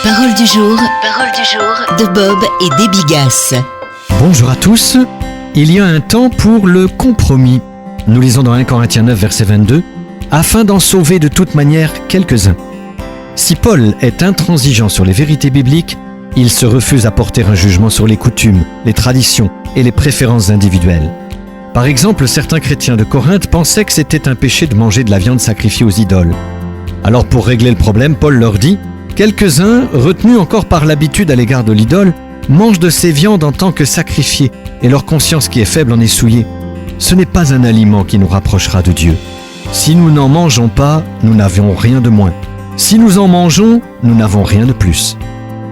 Parole du jour de Bob et des Bigasses. Bonjour à tous. Il y a un temps pour le compromis. Nous lisons dans 1 Corinthiens 9, verset 22, « Afin d'en sauver de toute manière quelques-uns ». Si Paul est intransigeant sur les vérités bibliques, il se refuse à porter un jugement sur les coutumes, les traditions et les préférences individuelles. Par exemple, certains chrétiens de Corinthe pensaient que c'était un péché de manger de la viande sacrifiée aux idoles. Alors pour régler le problème, Paul leur dit « Quelques-uns, retenus encore par l'habitude à l'égard de l'idole, mangent de ces viandes en tant que sacrifiées, et leur conscience qui est faible en est souillée. Ce n'est pas un aliment qui nous rapprochera de Dieu. Si nous n'en mangeons pas, nous n'avons rien de moins. Si nous en mangeons, nous n'avons rien de plus.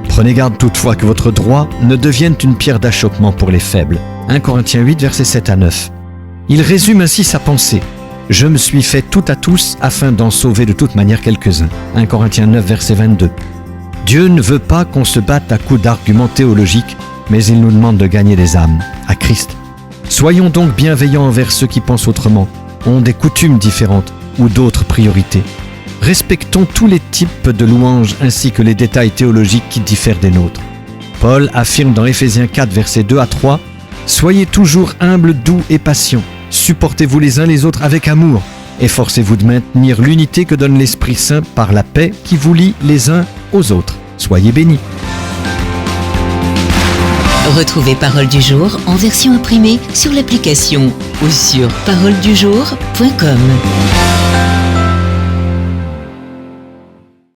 Prenez garde toutefois que votre droit ne devienne une pierre d'achoppement pour les faibles. » 1 Corinthiens 8, versets 7 à 9. Il résume ainsi sa pensée. « Je me suis fait tout à tous afin d'en sauver de toute manière quelques-uns. » 1 Corinthiens 9, verset 22. Dieu ne veut pas qu'on se batte à coups d'arguments théologiques, mais il nous demande de gagner des âmes à Christ. Soyons donc bienveillants envers ceux qui pensent autrement, ont des coutumes différentes ou d'autres priorités. Respectons tous les types de louanges ainsi que les détails théologiques qui diffèrent des nôtres. Paul affirme dans Éphésiens 4, versets 2 à 3, « Soyez toujours humbles, doux et patients. Supportez-vous les uns les autres avec amour. Efforcez-vous de maintenir l'unité que donne l'Esprit Saint par la paix qui vous lie les uns aux autres. Soyez bénis. » Retrouvez Parole du jour en version imprimée sur l'application ou sur paroledujour.com.